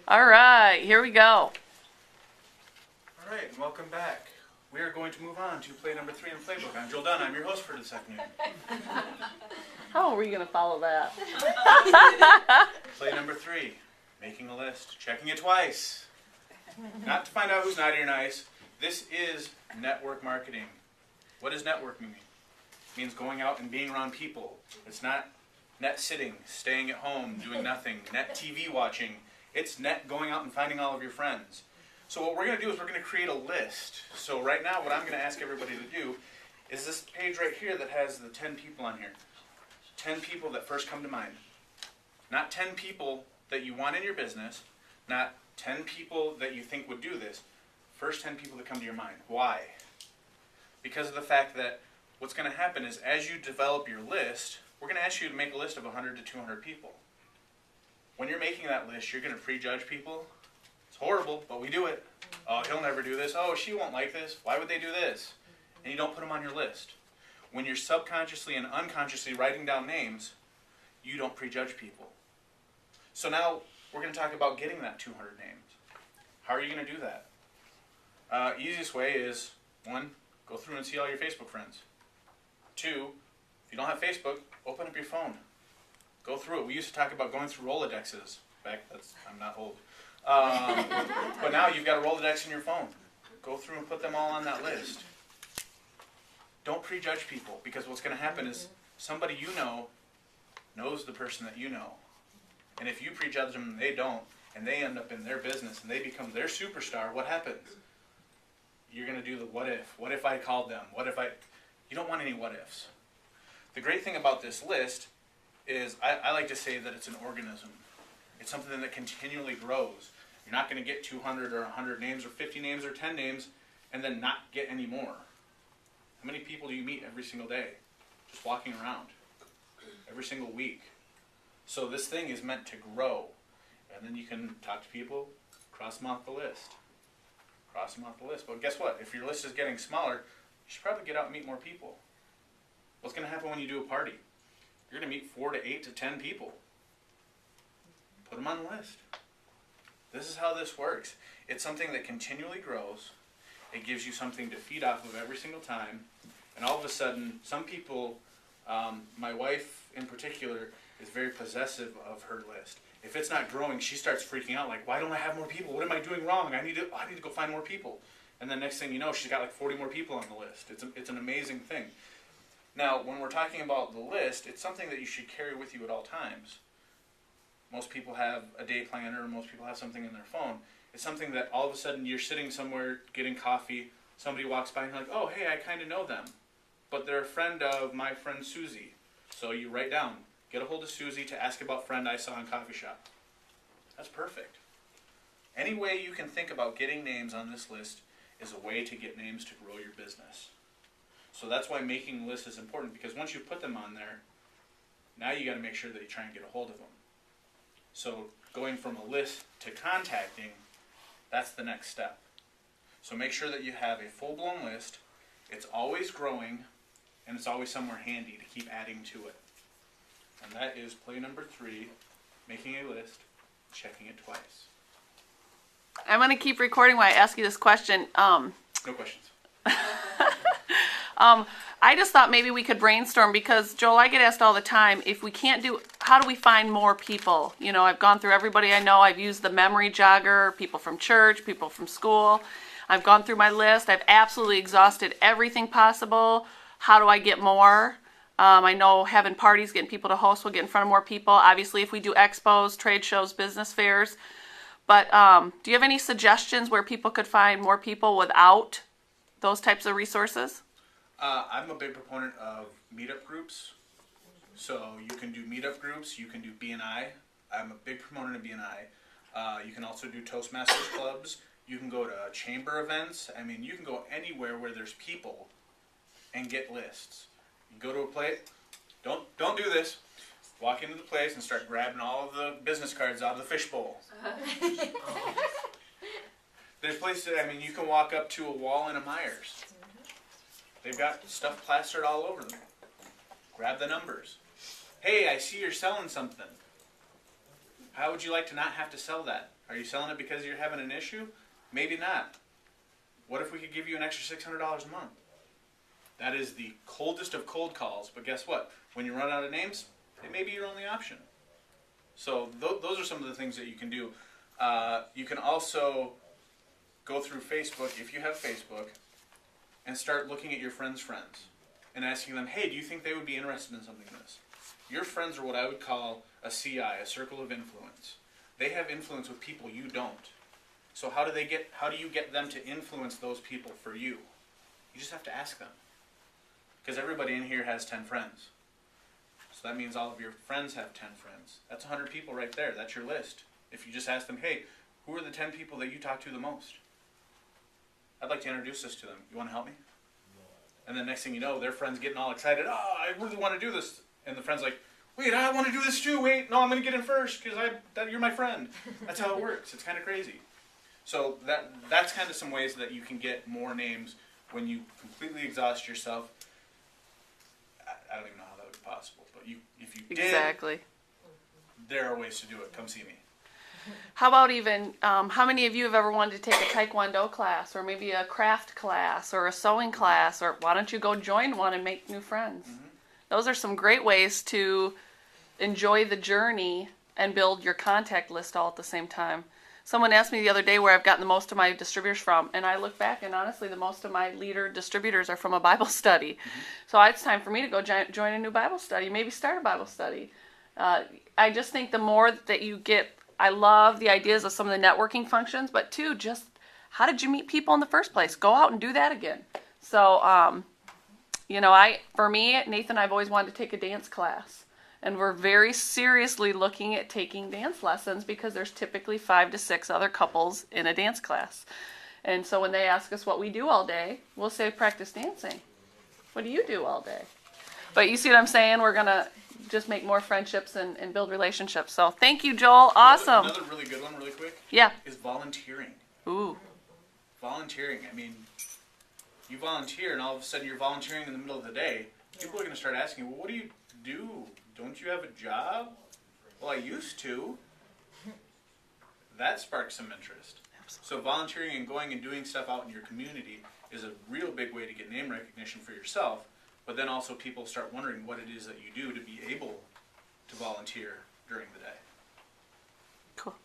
All right, here we go. All right, and welcome back. We are going to move on to play number 3 in Playbook. I'm Joel Dunn. I'm your host for this afternoon. How are we going to follow that? Play number 3, making a list, checking it twice. Not to find out who's naughty or nice. This is network marketing. What does networking mean? It means going out and being around people. It's not net sitting, staying at home, doing nothing, net TV watching. It's net going out and finding all of your friends. So what we're going to do is we're going to create a list. So right now what I'm going to ask everybody to do is this page right here that has the 10 people on here. 10 people that first come to mind. Not 10 people that you want in your business, not 10 people that you think would do this. First 10 people that come to your mind. Why? Because of the fact that what's going to happen is as you develop your list, we're going to ask you to make a list of 100 to 200 people. When you're making that list, you're going to prejudge people. It's horrible, but we do it. Oh, he'll never do this. Oh, she won't like this. Why would they do this? And you don't put them on your list. When you're subconsciously and unconsciously writing down names, you don't prejudge people. So now we're going to talk about getting that 200 names. How are you going to do that? Easiest way is, 1, go through and see all your Facebook friends. 2, if you don't have Facebook, open up your phone. Go through it. We used to talk about going through Rolodexes. I'm not old. But now you've got a Rolodex in your phone. Go through and put them all on that list. Don't prejudge people, because what's going to happen is somebody you know knows the person that you know. And if you prejudge them and they don't, and they end up in their business and they become their superstar, what happens? You're going to do the what if. What if I called them? What if I... You don't want any what ifs. The great thing about this list is I like to say that it's an organism. It's something that continually grows. You're not going to get 200 or 100 names or 50 names or 10 names and then not get any more. How many people do you meet every single day? Just walking around. Every single week. So this thing is meant to grow. And then you can talk to people, cross them off the list. Cross them off the list. But guess what? If your list is getting smaller, you should probably get out and meet more people. What's going to happen when you do a party? You're going to meet 4 to 8 to 10 people. Put them on the list. This is how this works. It's something that continually grows. It gives you something to feed off of every single time. And all of a sudden, some people, my wife in particular, is very possessive of her list. If it's not growing, she starts freaking out, like, why don't I have more people? What am I doing wrong? I need to go find more people. And then next thing you know, she's got like 40 more people on the list. It's an amazing thing. Now, when we're talking about the list, it's something that you should carry with you at all times. Most people have a day planner, most people have something in their phone. It's something that all of a sudden you're sitting somewhere getting coffee, somebody walks by and you're like, oh, hey, I kind of know them. But they're a friend of my friend Susie. So you write down, get a hold of Susie to ask about friend I saw in coffee shop. That's perfect. Any way you can think about getting names on this list is a way to get names to grow your business. So that's why making lists is important, because once you put them on there, now you got to make sure that you try and get a hold of them. So going from a list to contacting, that's the next step. So make sure that you have a full-blown list. It's always growing, and it's always somewhere handy to keep adding to it. And that is play number 3, making a list, checking it twice. I'm going to keep recording while I ask you this question. No questions. I just thought maybe we could brainstorm, because, Joel, I get asked all the time, if we can't do, how do we find more people? You know, I've gone through everybody I know. I've used the memory jogger, people from church, people from school. I've gone through my list. I've absolutely exhausted everything possible. How do I get more? I know having parties, getting people to host will get in front of more people. Obviously, if we do expos, trade shows, business fairs. But do you have any suggestions where people could find more people without those types of resources? I'm a big proponent of meetup groups. So you can do meetup groups, you can do BNI. I'm a big proponent of BNI. You can also do Toastmasters clubs. You can go to chamber events. I mean, you can go anywhere where there's people and get lists. You go to a place, don't do this. Walk into the place and start grabbing all of the business cards out of the fishbowl. There's places, I mean, you can walk up to a wall in a Myers. They've got stuff plastered all over them. Grab the numbers. Hey, I see you're selling something. How would you like to not have to sell that? Are you selling it because you're having an issue? Maybe not. What if we could give you an extra $600 a month? That is the coldest of cold calls, but guess what? When you run out of names, it may be your only option. So those are some of the things that you can do. You can also go through Facebook, if you have Facebook, and start looking at your friends' friends and asking them, hey, do you think they would be interested in something like this? Your friends are what I would call a CI, a circle of influence. They have influence with people you don't. So how do you get them to influence those people for you? You just have to ask them. Because everybody in here has 10 friends. So that means all of your friends have 10 friends. That's 100 people right there. That's your list. If you just ask them, hey, who are the 10 people that you talk to the most? I'd like to introduce this to them. You want to help me? And then next thing you know, their friend's getting all excited. Oh, I really want to do this. And the friend's like, wait, I want to do this too. Wait, no, I'm going to get in first because you're my friend. That's how it works. It's kind of crazy. So that's kind of some ways that you can get more names when you completely exhaust yourself. I don't even know how that would be possible, but if you did, Exactly. there are ways to do it. Come see me. How about even, how many of you have ever wanted to take a Taekwondo class, or maybe a craft class, or a sewing class, or why don't you go join one and make new friends? Mm-hmm. Those are some great ways to enjoy the journey and build your contact list all at the same time. Someone asked me the other day where I've gotten the most of my distributors from, and I look back, and honestly, the most of my leader distributors are from a Bible study. Mm-hmm. So it's time for me to go join a new Bible study, maybe start a Bible study. I just think the more that you get, I love the ideas of some of the networking functions, but too, just how did you meet people in the first place? Go out and do that again. So, for me, Nathan and I have always wanted to take a dance class. And we're very seriously looking at taking dance lessons because there's typically 5 to 6 other couples in a dance class. And so when they ask us what we do all day, we'll say practice dancing. What do you do all day? But you see what I'm saying? We're going to just make more friendships and build relationships. So thank you, Joel. Awesome. Another really good one, really quick. Yeah. Is volunteering. Ooh. Volunteering. I mean, you volunteer and all of a sudden you're volunteering in the middle of the day. People are going to start asking, well, what do you do? Don't you have a job? Well, I used to. That sparks some interest. So volunteering and going and doing stuff out in your community is a real big way to get name recognition for yourself, but then also people start wondering what it is that you do to be able to volunteer during the day. Cool.